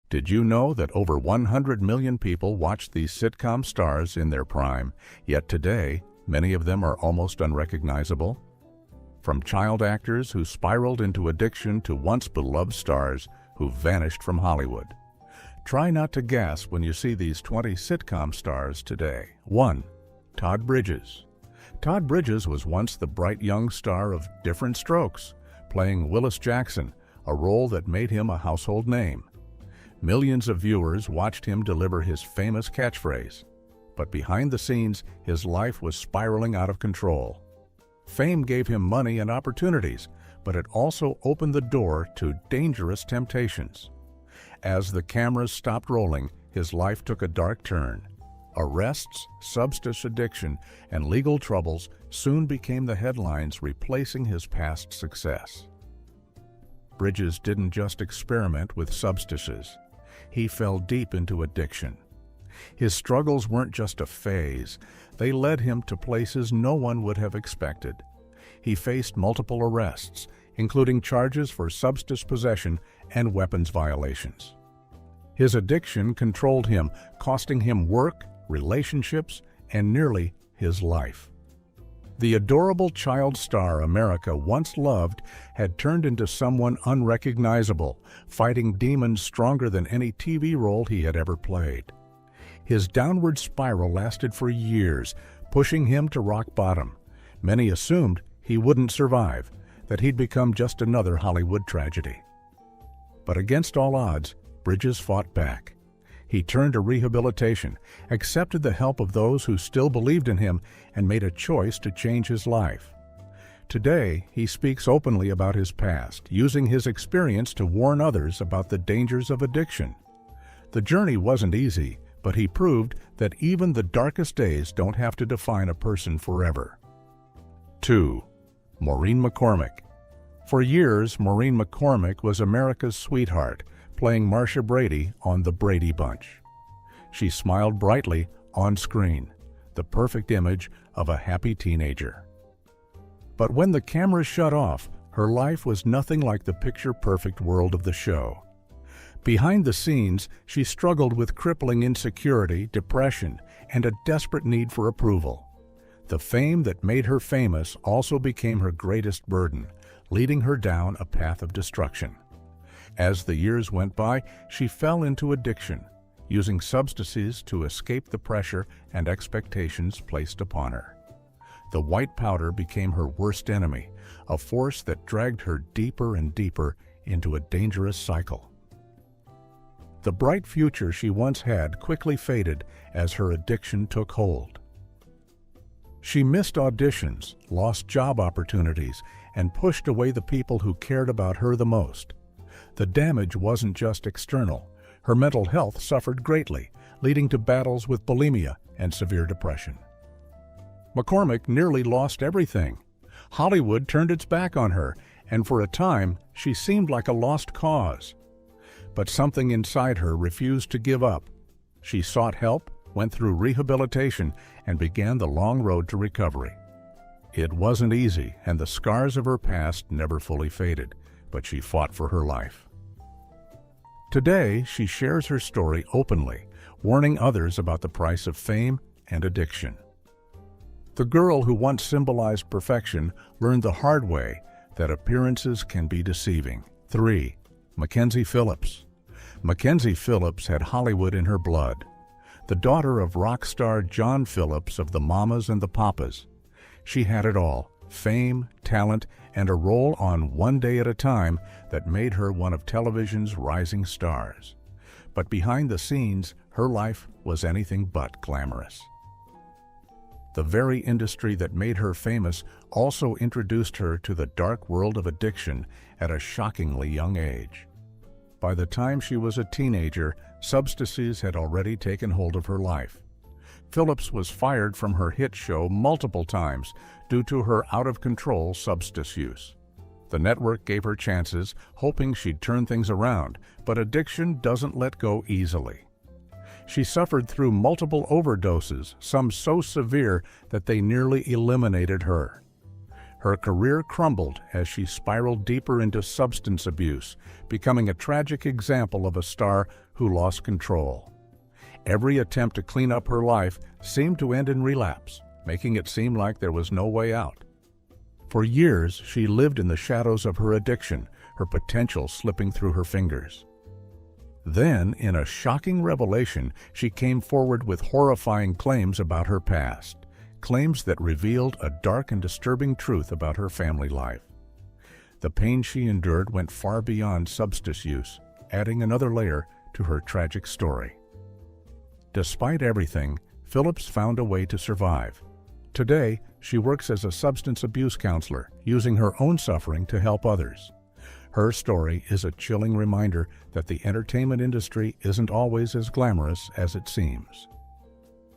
Did you know that over 100 million people watched these sitcom stars in their prime, yet today, many of them are almost unrecognizable? From child actors who spiraled into addiction to once beloved stars who vanished from Hollywood. Try not to gasp when you see these 20 sitcom stars today. 1. Todd Bridges. Todd Bridges was once the bright young star of Different Strokes, playing Willis Jackson, a role that made him a household name. Millions of viewers watched him deliver his famous catchphrase, but behind the scenes, his life was spiraling out of control. Fame gave him money and opportunities, but it also opened the door to dangerous temptations. As the cameras stopped rolling, his life took a dark turn. Arrests, substance addiction, and legal troubles soon became the headlines, replacing his past success. Bridges didn't just experiment with substances. He fell deep into addiction. His struggles weren't just a phase. They led him to places no one would have expected. He faced multiple arrests, including charges for substance possession and weapons violations. His addiction controlled him, costing him work, relationships, and nearly his life. The adorable child star America once loved had turned into someone unrecognizable, fighting demons stronger than any TV role he had ever played. His downward spiral lasted for years, pushing him to rock bottom. Many assumed he wouldn't survive, that he'd become just another Hollywood tragedy. But against all odds, Bridges fought back. He turned to rehabilitation, accepted the help of those who still believed in him, and made a choice to change his life. Today, he speaks openly about his past, using his experience to warn others about the dangers of addiction. The journey wasn't easy, but he proved that even the darkest days don't have to define a person forever. 2. Moren McCormack. For years, Moren McCormack was America's sweetheart, playing Marcia Brady on The Brady Bunch. She smiled brightly on screen, the perfect image of a happy teenager. But when the cameras shut off, her life was nothing like the picture-perfect world of the show. Behind the scenes, she struggled with crippling insecurity, depression, and a desperate need for approval. The fame that made her famous also became her greatest burden, leading her down a path of destruction. As the years went by, she fell into addiction, using substances to escape the pressure and expectations placed upon her. The white powder became her worst enemy, a force that dragged her deeper and deeper into a dangerous cycle. The bright future she once had quickly faded as her addiction took hold. She missed auditions, lost job opportunities, and pushed away the people who cared about her the most. The damage wasn't just external. Her mental health suffered greatly, leading to battles with bulimia and severe depression. McCormack nearly lost everything. Hollywood turned its back on her, and for a time, she seemed like a lost cause. But something inside her refused to give up. She sought help, went through rehabilitation, and began the long road to recovery. It wasn't easy, and the scars of her past never fully faded, but she fought for her life. Today, she shares her story openly, warning others about the price of fame and addiction. The girl who once symbolized perfection learned the hard way that appearances can be deceiving. 3. McKenzie Phillips. McKenzie Phillips had Hollywood in her blood. The daughter of rock star John Phillips of the Mamas and the Papas. She had it all: fame, talent, and a role on One Day at a Time that made her one of television's rising stars. But behind the scenes, her life was anything but glamorous. The very industry that made her famous also introduced her to the dark world of addiction at a shockingly young age. By the time she was a teenager, substances had already taken hold of her life. Phillips was fired from her hit show multiple times due to her out-of-control substance use. The network gave her chances, hoping she'd turn things around, but addiction doesn't let go easily. She suffered through multiple overdoses, some so severe that they nearly eliminated her. Her career crumbled as she spiraled deeper into substance abuse, becoming a tragic example of a star who lost control. Every attempt to clean up her life seemed to end in relapse, making it seem like there was no way out. For years, she lived in the shadows of her addiction, her potential slipping through her fingers. Then, in a shocking revelation, she came forward with horrifying claims about her past, claims that revealed a dark and disturbing truth about her family life. The pain she endured went far beyond substance use, adding another layer to her tragic story. Despite everything, Phillips found a way to survive. Today, she works as a substance abuse counselor, using her own suffering to help others. Her story is a chilling reminder that the entertainment industry isn't always as glamorous as it seems.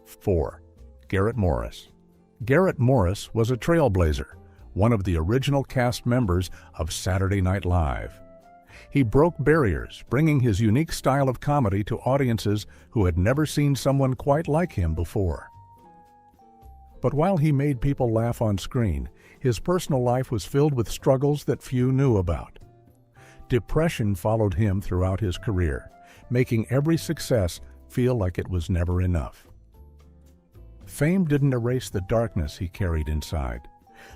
4. Garrett Morris. Garrett Morris was a trailblazer, one of the original cast members of Saturday Night Live. He broke barriers, bringing his unique style of comedy to audiences who had never seen someone quite like him before. But while he made people laugh on screen, his personal life was filled with struggles that few knew about. Depression followed him throughout his career, making every success feel like it was never enough. Fame didn't erase the darkness he carried inside.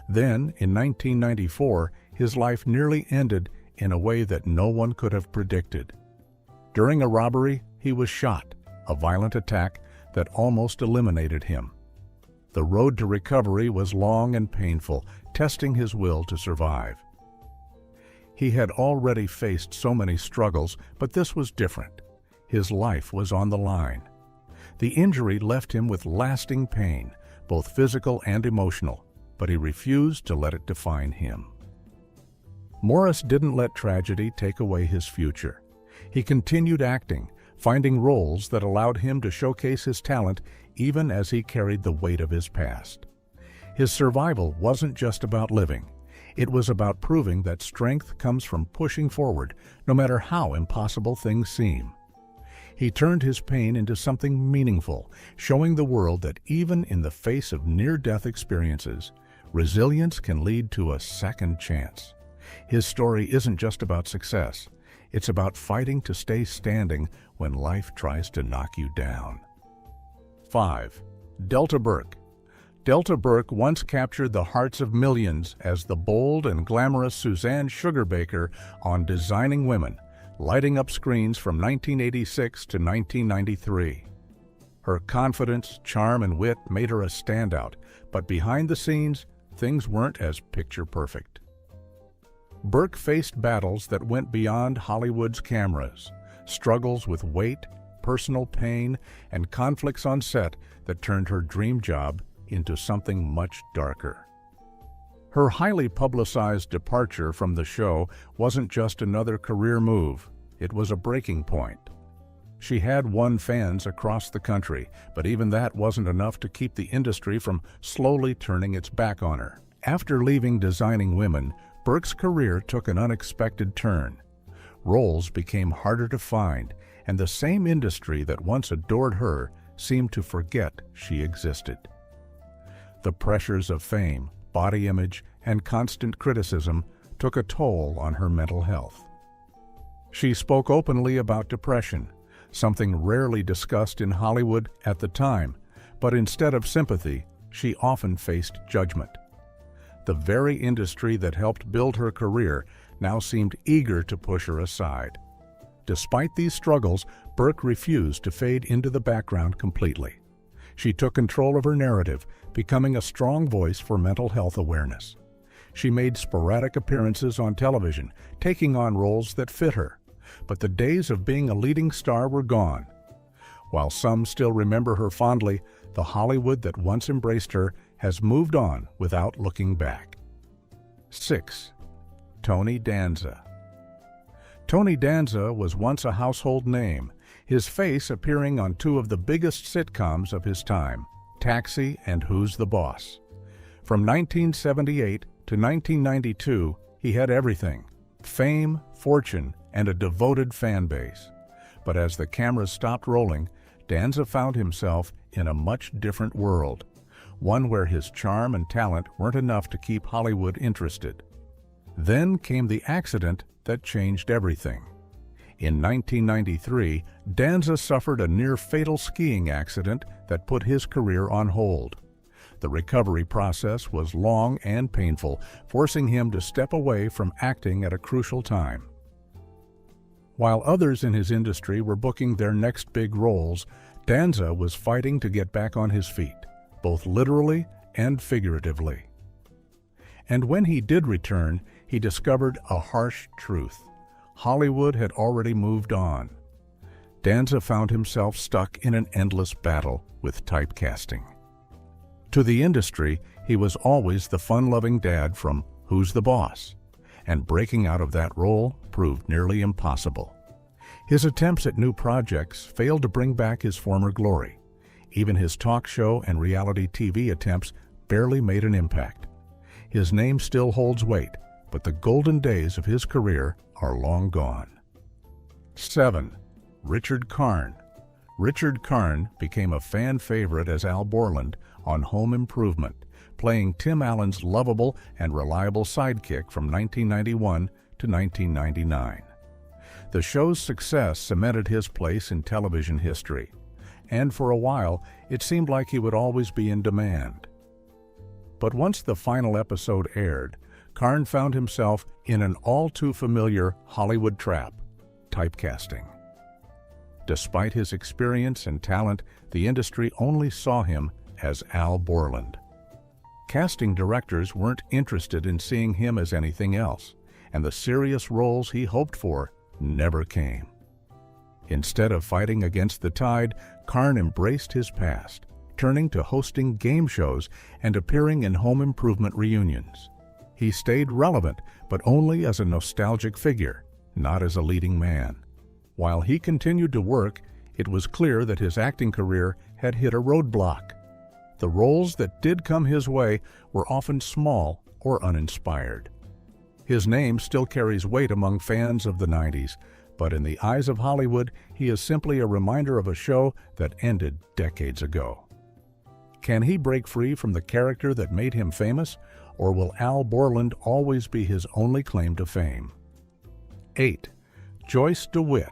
Then, in 1994, his life nearly ended in a way that no one could have predicted. During a robbery, he was shot, a violent attack that almost eliminated him. The road to recovery was long and painful, testing his will to survive. He had already faced so many struggles, but this was different. His life was on the line. The injury left him with lasting pain, both physical and emotional, but he refused to let it define him. Morris didn't let tragedy take away his future. He continued acting, finding roles that allowed him to showcase his talent even as he carried the weight of his past. His survival wasn't just about living. It was about proving that strength comes from pushing forward, no matter how impossible things seem. He turned his pain into something meaningful, showing the world that even in the face of near-death experiences, resilience can lead to a second chance. His story isn't just about success. It's about fighting to stay standing when life tries to knock you down. 5. Delta Burke. Delta Burke once captured the hearts of millions as the bold and glamorous Suzanne Sugarbaker on Designing Women, lighting up screens from 1986 to 1993. Her confidence, charm, and wit made her a standout, but behind the scenes, things weren't as picture-perfect. Burke faced battles that went beyond Hollywood's cameras, struggles with weight, personal pain, and conflicts on set that turned her dream job into something much darker. Her highly publicized departure from the show wasn't just another career move, it was a breaking point. She had won fans across the country, but even that wasn't enough to keep the industry from slowly turning its back on her. After leaving Designing Women, Burke's career took an unexpected turn. Roles became harder to find, and the same industry that once adored her seemed to forget she existed. The pressures of fame, body image, and constant criticism took a toll on her mental health. She spoke openly about depression, something rarely discussed in Hollywood at the time, but instead of sympathy, she often faced judgment. The very industry that helped build her career now seemed eager to push her aside. Despite these struggles, Burke refused to fade into the background completely. She took control of her narrative, becoming a strong voice for mental health awareness. She made sporadic appearances on television, taking on roles that fit her. But the days of being a leading star were gone. While some still remember her fondly, the Hollywood that once embraced her has moved on without looking back. 6. Tony Danza. Tony Danza was once a household name, his face appearing on two of the biggest sitcoms of his time, Taxi and Who's the Boss. From 1978 to 1992, he had everything: fame, fortune, and a devoted fan base. But as the cameras stopped rolling, Danza found himself in a much different world, one where his charm and talent weren't enough to keep Hollywood interested. Then came the accident that changed everything. In 1993, Danza suffered a near-fatal skiing accident that put his career on hold. The recovery process was long and painful, forcing him to step away from acting at a crucial time. While others in his industry were booking their next big roles, Danza was fighting to get back on his feet, both literally and figuratively. And when he did return, he discovered a harsh truth. Hollywood had already moved on. Danza found himself stuck in an endless battle with typecasting. To the industry, he was always the fun-loving dad from Who's the Boss? And breaking out of that role proved nearly impossible. His attempts at new projects failed to bring back his former glory. Even his talk show and reality TV attempts barely made an impact. His name still holds weight, but the golden days of his career are long gone. 7. Richard Karn. Richard Karn became a fan favorite as Al Borland on Home Improvement, playing Tim Allen's lovable and reliable sidekick from 1991 to 1999. The show's success cemented his place in television history, and for a while it seemed like he would always be in demand. But once the final episode aired, Karn found himself in an all-too-familiar Hollywood trap: typecasting. Despite his experience and talent, the industry only saw him as Al Borland. Casting directors weren't interested in seeing him as anything else, and the serious roles he hoped for never came. Instead of fighting against the tide, Karn embraced his past, turning to hosting game shows and appearing in home improvement reunions. He stayed relevant, but only as a nostalgic figure, not as a leading man. While he continued to work, it was clear that his acting career had hit a roadblock. The roles that did come his way were often small or uninspired. His name still carries weight among fans of the 90s, but in the eyes of Hollywood, he is simply a reminder of a show that ended decades ago. Can he break free from the character that made him famous, or will Al Borland always be his only claim to fame? 8. Joyce Dwit.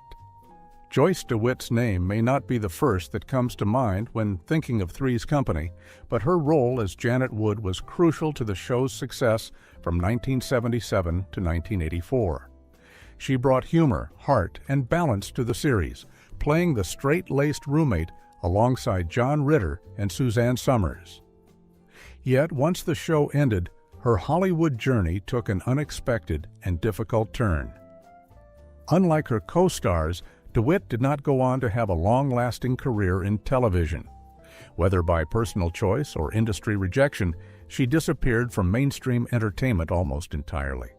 Joyce Dwit's name may not be the first that comes to mind when thinking of Three's Company, but her role as Janet Wood was crucial to the show's success from 1977 to 1984. She brought humor, heart, and balance to the series, playing the straight-laced roommate alongside John Ritter and Suzanne Summers. Yet once the show ended, her Hollywood journey took an unexpected and difficult turn. Unlike her co-stars, DeWitt did not go on to have a long-lasting career in television. Whether by personal choice or industry rejection, she disappeared from mainstream entertainment almost entirely.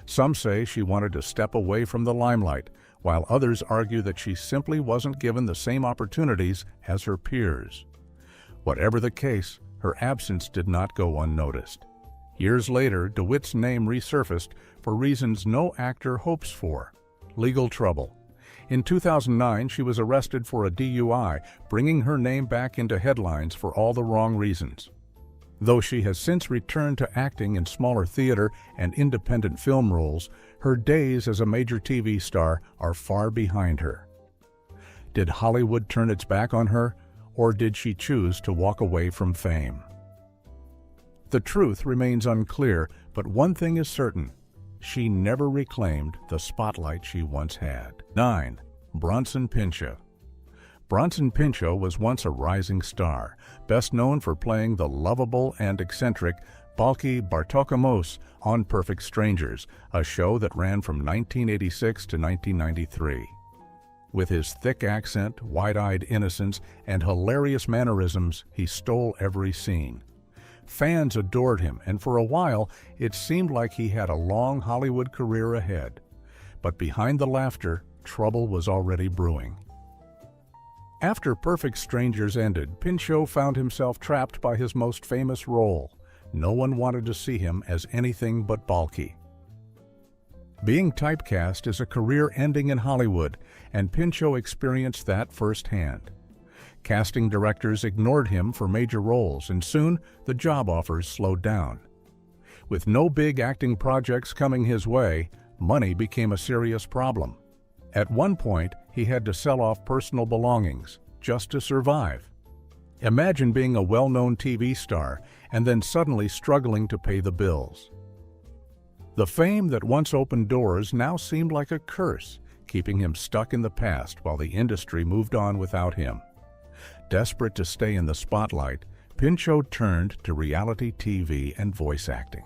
Some say she wanted to step away from the limelight, while others argue that she simply wasn't given the same opportunities as her peers. Whatever the case, her absence did not go unnoticed. Years later, DeWitt's name resurfaced for reasons no actor hopes for: legal trouble. In 2009, she was arrested for a DUI, bringing her name back into headlines for all the wrong reasons. Though she has since returned to acting in smaller theater and independent film roles, her days as a major TV star are far behind her. Did Hollywood turn its back on her, or did she choose to walk away from fame? The truth remains unclear, but one thing is certain: she never reclaimed the spotlight she once had. 9. Bronson Pincho. Bronson Pincho was once a rising star, best known for playing the lovable and eccentric Balki Bartokamos on Perfect Strangers, a show that ran from 1986 to 1993. With his thick accent, wide-eyed innocence, and hilarious mannerisms, he stole every scene. Fans adored him, and for a while, it seemed like he had a long Hollywood career ahead. But behind the laughter, trouble was already brewing. After Perfect Strangers ended, Pincho found himself trapped by his most famous role. No one wanted to see him as anything but Balki. Being typecast is a career ending in Hollywood, and Pincho experienced that firsthand. Casting directors ignored him for major roles, and soon the job offers slowed down. With no big acting projects coming his way, money became a serious problem. At one point, he had to sell off personal belongings just to survive. Imagine being a well-known TV star and then suddenly struggling to pay the bills. The fame that once opened doors now seemed like a curse, keeping him stuck in the past while the industry moved on without him. Desperate to stay in the spotlight, Pincho turned to reality TV and voice acting.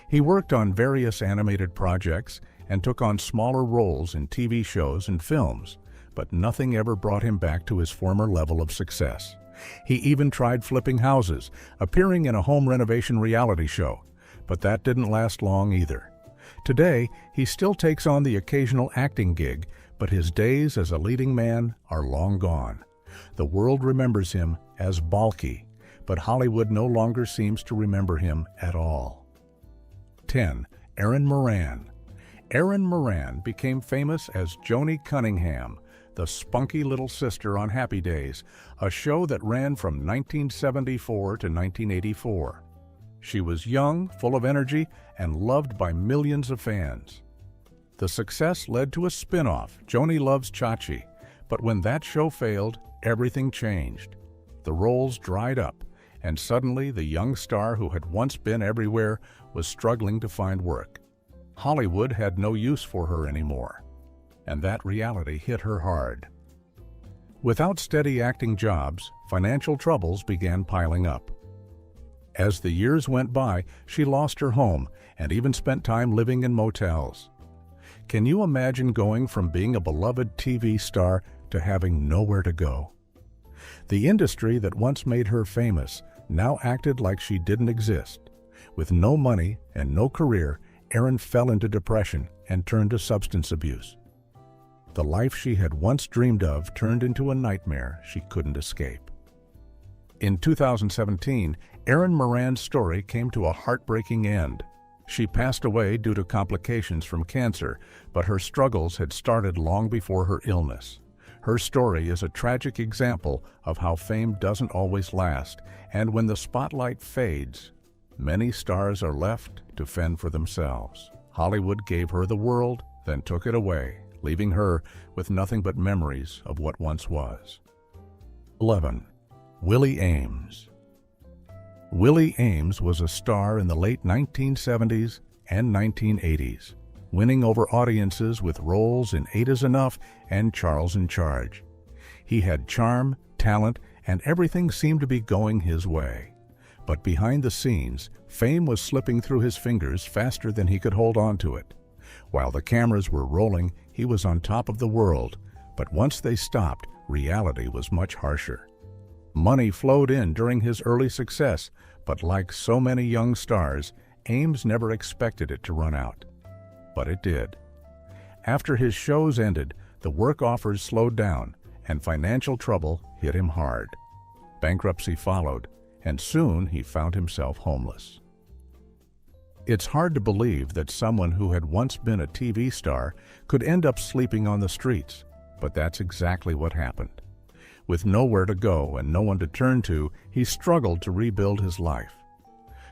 He worked on various animated projects and took on smaller roles in TV shows and films, but nothing ever brought him back to his former level of success. He even tried flipping houses, appearing in a home renovation reality show, but that didn't last long either. Today, he still takes on the occasional acting gig, but his days as a leading man are long gone. The world remembers him as bulky, but Hollywood no longer seems to remember him at all. 10. Erin Moran. Erin Moran became famous as Joni Cunningham, the spunky little sister on Happy Days, a show that ran from 1974 to 1984. She was young, full of energy, and loved by millions of fans. The success led to a spin-off, Joni Loves Chachi, but when that show failed, everything changed. The roles dried up, and suddenly the young star who had once been everywhere was struggling to find work. Hollywood had no use for her anymore, and that reality hit her hard. Without steady acting jobs, financial troubles began piling up. As the years went by, she lost her home and even spent time living in motels. Can you imagine going from being a beloved TV star to having nowhere to go? The industry that once made her famous now acted like she didn't exist. With no money and no career, Erin fell into depression and turned to substance abuse. The life she had once dreamed of turned into a nightmare she couldn't escape. In 2017, Erin Moran's story came to a heartbreaking end. She passed away due to complications from cancer, but her struggles had started long before her illness. Her story is a tragic example of how fame doesn't always last, and when the spotlight fades, many stars are left to fend for themselves. Hollywood gave her the world, then took it away, leaving her with nothing but memories of what once was. 11. Willie Ames. Willie Ames was a star in the late 1970s and 1980s, winning over audiences with roles in 8 is Enough and Charles in Charge. He had charm, talent, and everything seemed to be going his way. But behind the scenes, fame was slipping through his fingers faster than he could hold on to it. While the cameras were rolling, he was on top of the world, but once they stopped, reality was much harsher. Money flowed in during his early success, but like so many young stars, Ames never expected it to run out. But it did. After his shows ended, the work offers slowed down, and financial trouble hit him hard. Bankruptcy followed, and soon he found himself homeless. It's hard to believe that someone who had once been a TV star could end up sleeping on the streets, but that's exactly what happened. With nowhere to go and no one to turn to, he struggled to rebuild his life.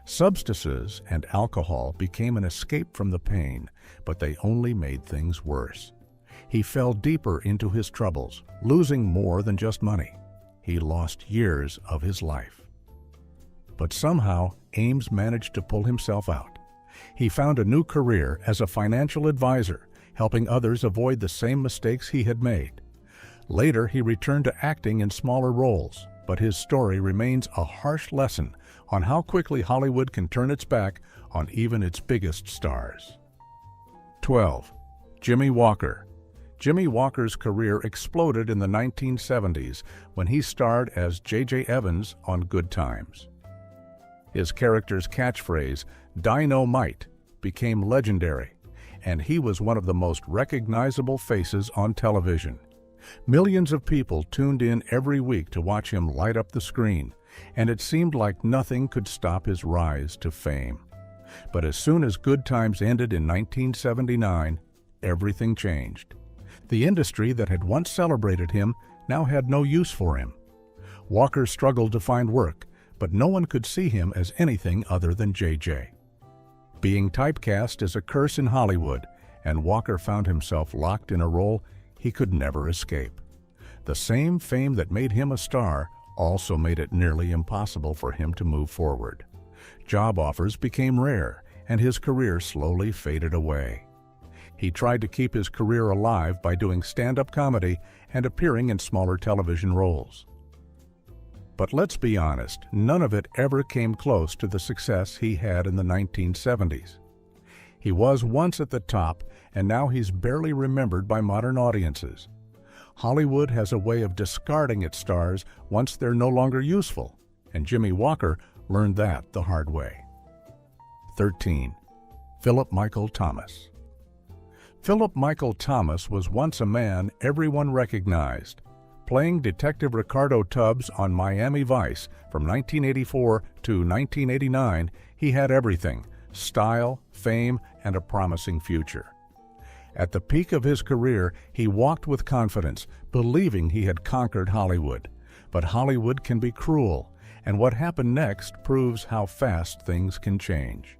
Substances and alcohol became an escape from the pain, but they only made things worse. He fell deeper into his troubles, losing more than just money. He lost years of his life. But somehow, Ames managed to pull himself out. He found a new career as a financial advisor, helping others avoid the same mistakes he had made. Later, he returned to acting in smaller roles, but his story remains a harsh lesson on how quickly Hollywood can turn its back on even its biggest stars. 12. Jimmie Walker. Jimmie Walker's career exploded in the 1970s when he starred as J.J. Evans on Good Times. His character's catchphrase, "Dynamite," became legendary, and he was one of the most recognizable faces on television. Millions of people tuned in every week to watch him light up the screen, and it seemed like nothing could stop his rise to fame. But as soon as Good Times ended in 1979, everything changed. The industry that had once celebrated him now had no use for him. Walker struggled to find work, but no one could see him as anything other than JJ. Being typecast is a curse in Hollywood, and Walker found himself locked in a role he could never escape. The same fame that made him a star also made it nearly impossible for him to move forward. Job offers became rare, and his career slowly faded away. He tried to keep his career alive by doing stand-up comedy and appearing in smaller television roles. But let's be honest, none of it ever came close to the success he had in the 1970s. He was once at the top, and now he's barely remembered by modern audiences. Hollywood has a way of discarding its stars once they're no longer useful, and Jimmy Walker learned that the hard way. 13. Philip Michael Thomas. Philip Michael Thomas was once a man everyone recognized. Playing Detective Ricardo Tubbs on Miami Vice from 1984 to 1989, he had everything: style, fame, and a promising future. At the peak of his career, he walked with confidence, believing he had conquered Hollywood. But Hollywood can be cruel, and what happened next proves how fast things can change.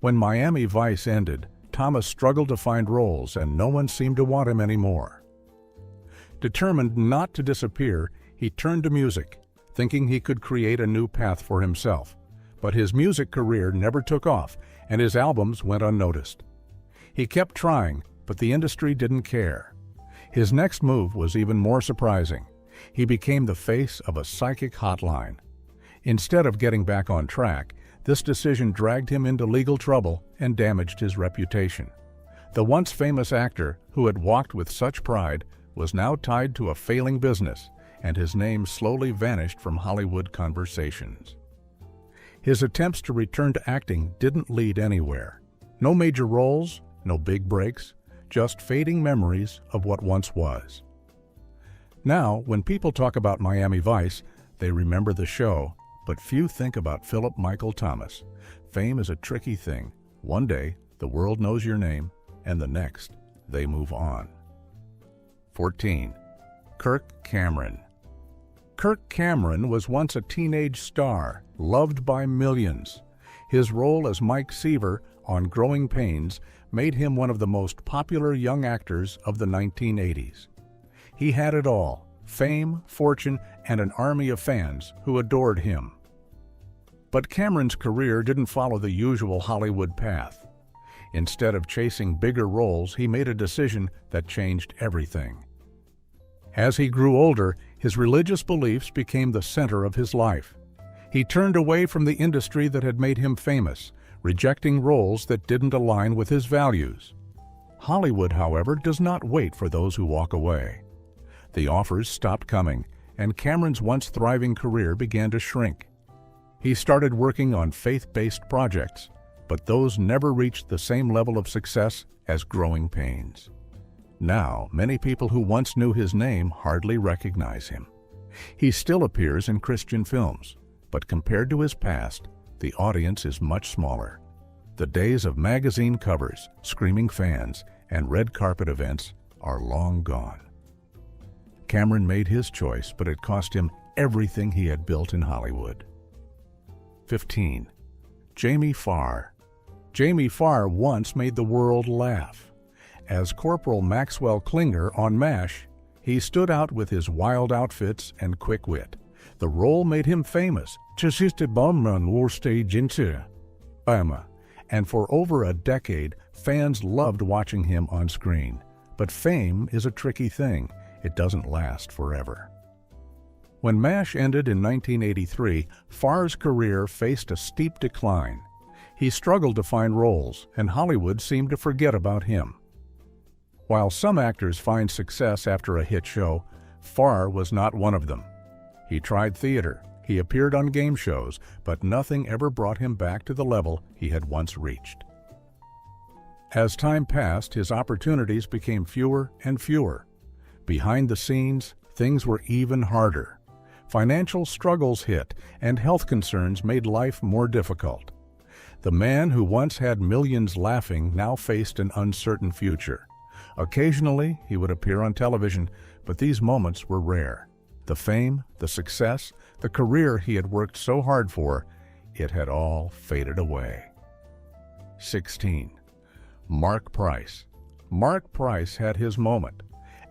When Miami Vice ended, Thomas struggled to find roles, and no one seemed to want him anymore. Determined not to disappear, he turned to music, thinking he could create a new path for himself. But his music career never took off, and his albums went unnoticed. He kept trying, but the industry didn't care. His next move was even more surprising. He became the face of a psychic hotline. Instead of getting back on track, this decision dragged him into legal trouble and damaged his reputation. The once famous actor, who had walked with such pride, was now tied to a failing business, and his name slowly vanished from Hollywood conversations. His attempts to return to acting didn't lead anywhere. No major roles, no big breaks, just fading memories of what once was. Now, when people talk about Miami Vice, they remember the show, but few think about Philip Michael Thomas. Fame is a tricky thing. One day, the world knows your name, and the next, they move on. 14. Kirk Cameron. Kirk Cameron was once a teenage star, loved by millions. His role as Mike Seaver on Growing Pains made him one of the most popular young actors of the 1980s. He had it all: fame, fortune, and an army of fans who adored him. But Cameron's career didn't follow the usual Hollywood path. Instead of chasing bigger roles, he made a decision that changed everything. As he grew older, his religious beliefs became the center of his life. He turned away from the industry that had made him famous, rejecting roles that didn't align with his values. Hollywood, however, does not wait for those who walk away. The offers stopped coming, and Cameron's once thriving career began to shrink. He started working on faith-based projects, but those never reached the same level of success as Growing Pains. Now, many people who once knew his name hardly recognize him. He still appears in Christian films, but compared to his past, the audience is much smaller. The days of magazine covers, screaming fans, and red carpet events are long gone. Cameron made his choice, but it cost him everything he had built in Hollywood. 15. Jaime Farre. Jaime Farre once made the world laugh. As Corporal Maxwell Klinger on MASH, he stood out with his wild outfits and quick wit. The role made him famous, and for over a decade, fans loved watching him on screen. But fame is a tricky thing. It doesn't last forever. When MASH ended in 1983, Farre's career faced a steep decline. He struggled to find roles, and Hollywood seemed to forget about him. While some actors find success after a hit show, Farre was not one of them. He tried theater, he appeared on game shows, but nothing ever brought him back to the level he had once reached. As time passed, his opportunities became fewer and fewer. Behind the scenes, things were even harder. Financial struggles hit, and health concerns made life more difficult. The man who once had millions laughing now faced an uncertain future. Occasionally, he would appear on television, but these moments were rare. The fame, the success, the career he had worked so hard for, it had all faded away. 16. Mark Price. Mark Price had his moment.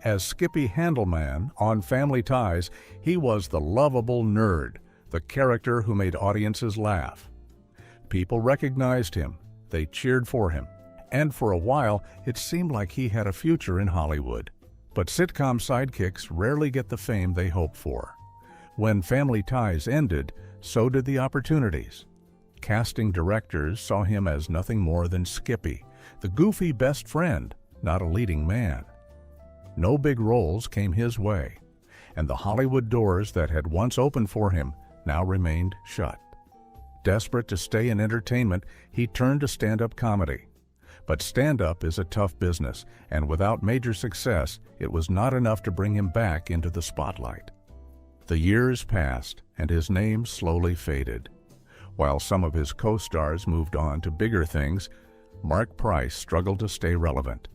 As Skippy Handelman on Family Ties, he was the lovable nerd, the character who made audiences laugh. People recognized him, they cheered for him, and for a while it seemed like he had a future in Hollywood. But sitcom sidekicks rarely get the fame they hope for. When Family Ties ended, so did the opportunities. Casting directors saw him as nothing more than Skippy, the goofy best friend, not a leading man. No big roles came his way, and the Hollywood doors that had once opened for him now remained shut. Desperate to stay in entertainment, he turned to stand-up comedy. But stand-up is a tough business, and without major success, it was not enough to bring him back into the spotlight. The years passed, and his name slowly faded. While some of his co-stars moved on to bigger things, Mark Price struggled to stay relevant.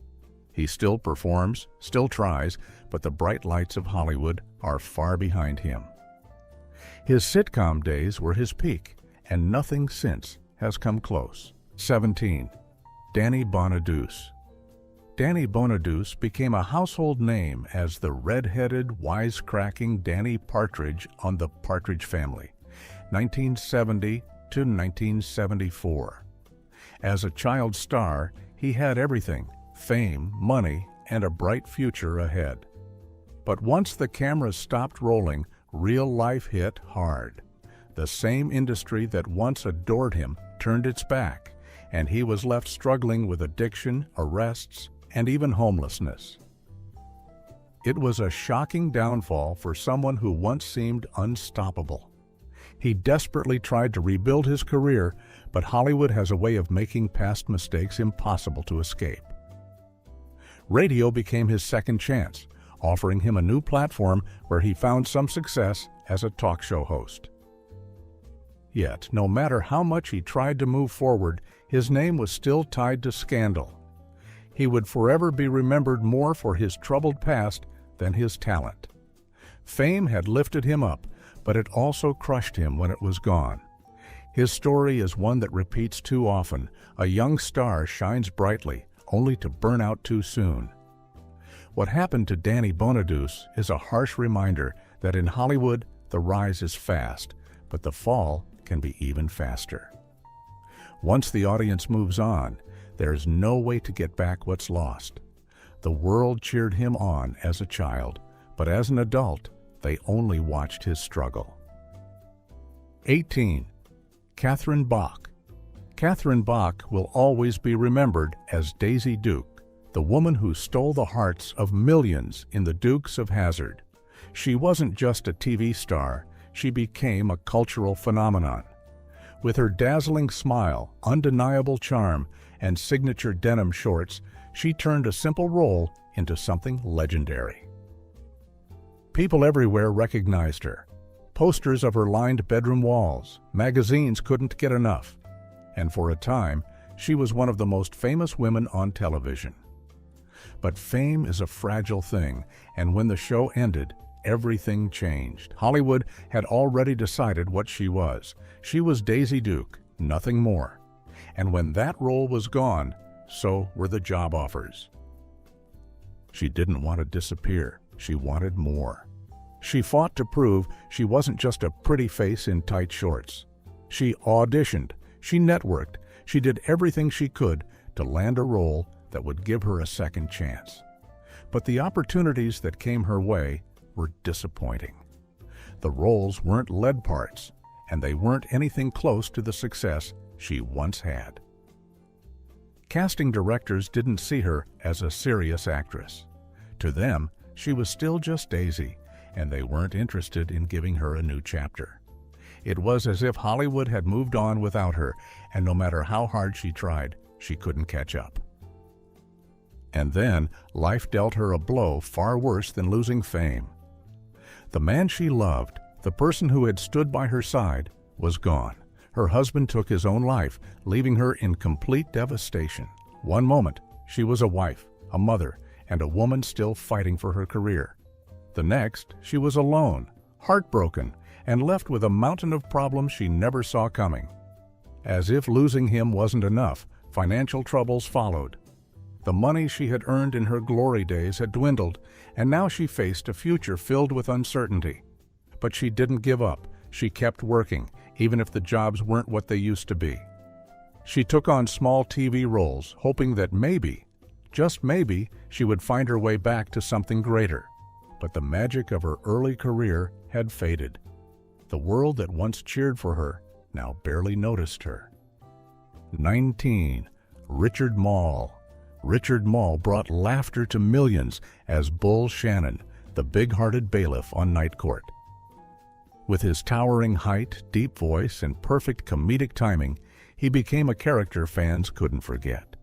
He still performs, still tries, but the bright lights of Hollywood are far behind him. His sitcom days were his peak, and nothing since has come close. 17. Danny Bonaduce. Danny Bonaduce became a household name as the red-headed, wisecracking Danny Partridge on The Partridge Family, 1970 to 1974. As a child star, he had everything: fame, money, and a bright future ahead. But once the cameras stopped rolling, real life hit hard. The same industry that once adored him turned its back, and he was left struggling with addiction, arrests, and even homelessness. It was a shocking downfall for someone who once seemed unstoppable. He desperately tried to rebuild his career, but Hollywood has a way of making past mistakes impossible to escape. Radio became his second chance, offering him a new platform where he found some success as a talk show host. Yet, no matter how much he tried to move forward, his name was still tied to scandal. He would forever be remembered more for his troubled past than his talent. Fame had lifted him up, but it also crushed him when it was gone. His story is one that repeats too often. A young star shines brightly, only to burn out too soon. What happened to Danny Bonaduce is a harsh reminder that in Hollywood, the rise is fast, but the fall can be even faster. Once the audience moves on, there's no way to get back what's lost. The world cheered him on as a child, but as an adult, they only watched his struggle. 18. Catherine Bach. Catherine Bach will always be remembered as Daisy Duke, the woman who stole the hearts of millions in The Dukes of Hazzard. She wasn't just a TV star, she became a cultural phenomenon. With her dazzling smile, undeniable charm, and signature denim shorts, she turned a simple role into something legendary. People everywhere recognized her. Posters of her lined bedroom walls, magazines couldn't get enough, and for a time, she was one of the most famous women on television. But fame is a fragile thing, and when the show ended, everything changed. Hollywood had already decided what she was. She was Daisy Duke, nothing more. And when that role was gone, so were the job offers. She didn't want to disappear. She wanted more. She fought to prove she wasn't just a pretty face in tight shorts. She auditioned, she networked, she did everything she could to land a role that would give her a second chance. But the opportunities that came her way were disappointing. The roles weren't lead parts, and they weren't anything close to the success she once had. Casting directors didn't see her as a serious actress. To them, she was still just Daisy, and they weren't interested in giving her a new chapter. It was as if Hollywood had moved on without her, and no matter how hard she tried, she couldn't catch up. And then, life dealt her a blow far worse than losing fame. The man she loved, the person who had stood by her side, was gone. Her husband took his own life, leaving her in complete devastation. One moment, she was a wife, a mother, and a woman still fighting for her career. The next, she was alone, heartbroken, and left with a mountain of problems she never saw coming. As if losing him wasn't enough, financial troubles followed. The money she had earned in her glory days had dwindled, and now she faced a future filled with uncertainty. But she didn't give up. She kept working, even if the jobs weren't what they used to be. She took on small TV roles, hoping that maybe, just maybe, she would find her way back to something greater. But the magic of her early career had faded. The world that once cheered for her now barely noticed her. 19. Richard Maul. Richard Maul brought laughter to millions as Bull Shannon, the big-hearted bailiff on Night Court. With his towering height, deep voice, and perfect comedic timing, he became a character fans couldn't forget.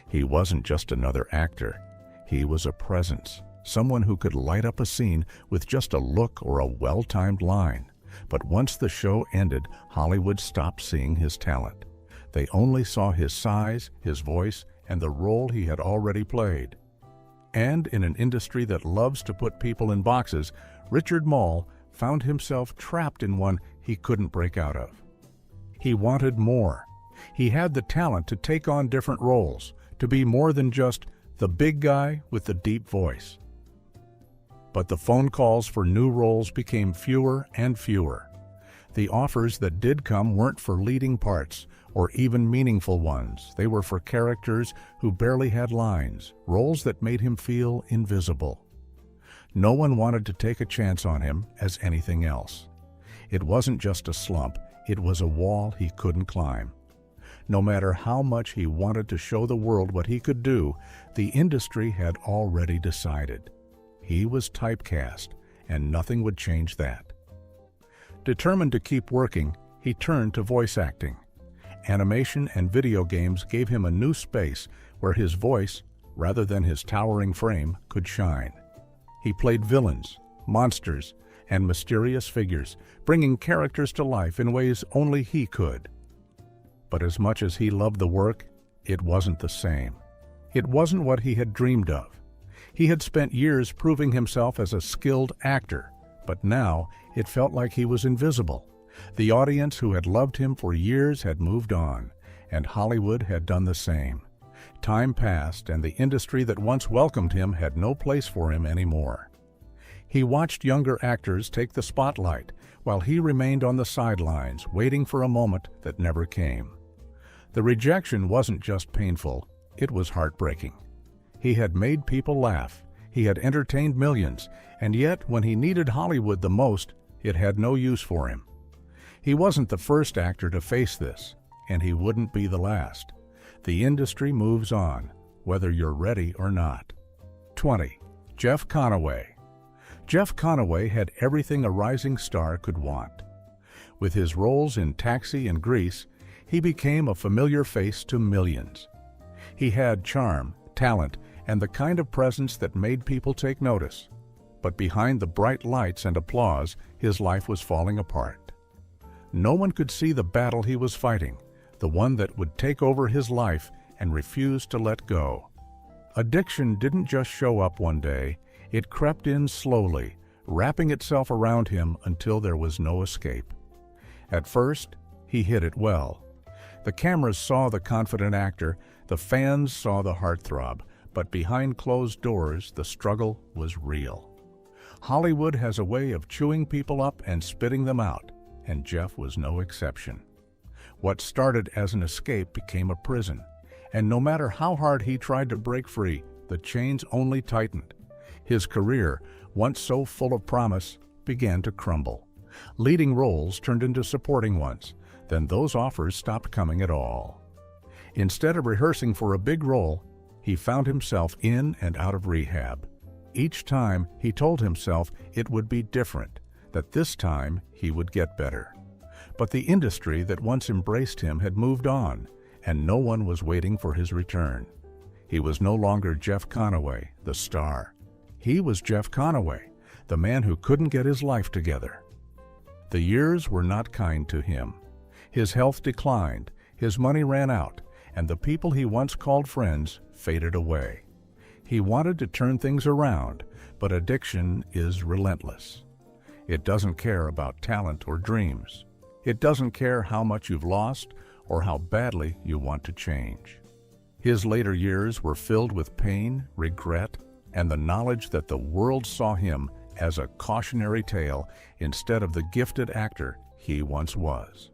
He wasn't just another actor. He was a presence, someone who could light up a scene with just a look or a well-timed line. But once the show ended, Hollywood stopped seeing his talent. They only saw his size, his voice, and the role he had already played. And in an industry that loves to put people in boxes, Richard Maul found himself trapped in one he couldn't break out of. He wanted more. He had the talent to take on different roles, to be more than just the big guy with the deep voice. But the phone calls for new roles became fewer and fewer. The offers that did come weren't for leading parts or even meaningful ones. They were for characters who barely had lines, roles that made him feel invisible. No one wanted to take a chance on him as anything else. It wasn't just a slump, it was a wall he couldn't climb. No matter how much he wanted to show the world what he could do, the industry had already decided. He was typecast, and nothing would change that. Determined to keep working, he turned to voice acting. Animation and video games gave him a new space where his voice, rather than his towering frame, could shine. He played villains, monsters, and mysterious figures, bringing characters to life in ways only he could. But as much as he loved the work, it wasn't the same. It wasn't what he had dreamed of. He had spent years proving himself as a skilled actor, but now it felt like he was invisible. The audience who had loved him for years had moved on, and Hollywood had done the same. Time passed, and the industry that once welcomed him had no place for him anymore. He watched younger actors take the spotlight, while he remained on the sidelines, waiting for a moment that never came. The rejection wasn't just painful, it was heartbreaking. He had made people laugh, he had entertained millions, and yet when he needed Hollywood the most, it had no use for him. He wasn't the first actor to face this, and he wouldn't be the last. The industry moves on, whether you're ready or not. 20. Jeff Conaway. Jeff Conaway had everything a rising star could want. With his roles in Taxi and Grease, he became a familiar face to millions. He had charm, talent, and the kind of presence that made people take notice. But behind the bright lights and applause, his life was falling apart. No one could see the battle he was fighting, the one that would take over his life and refuse to let go. Addiction didn't just show up one day, it crept in slowly, wrapping itself around him until there was no escape. At first, he hid it well. The cameras saw the confident actor, the fans saw the heartthrob, but behind closed doors, the struggle was real. Hollywood has a way of chewing people up and spitting them out, and Jeff was no exception. What started as an escape became a prison, and no matter how hard he tried to break free, the chains only tightened. His career, once so full of promise, began to crumble. Leading roles turned into supporting ones. Then those offers stopped coming at all. Instead of rehearsing for a big role, he found himself in and out of rehab. Each time, he told himself it would be different, that this time he would get better. But the industry that once embraced him had moved on, and no one was waiting for his return. He was no longer Jeff Conaway, the star. He was Jeff Conaway, the man who couldn't get his life together. The years were not kind to him. His health declined, his money ran out, and the people he once called friends faded away. He wanted to turn things around, but addiction is relentless. It doesn't care about talent or dreams. It doesn't care how much you've lost or how badly you want to change. His later years were filled with pain, regret, and the knowledge that the world saw him as a cautionary tale instead of the gifted actor he once was.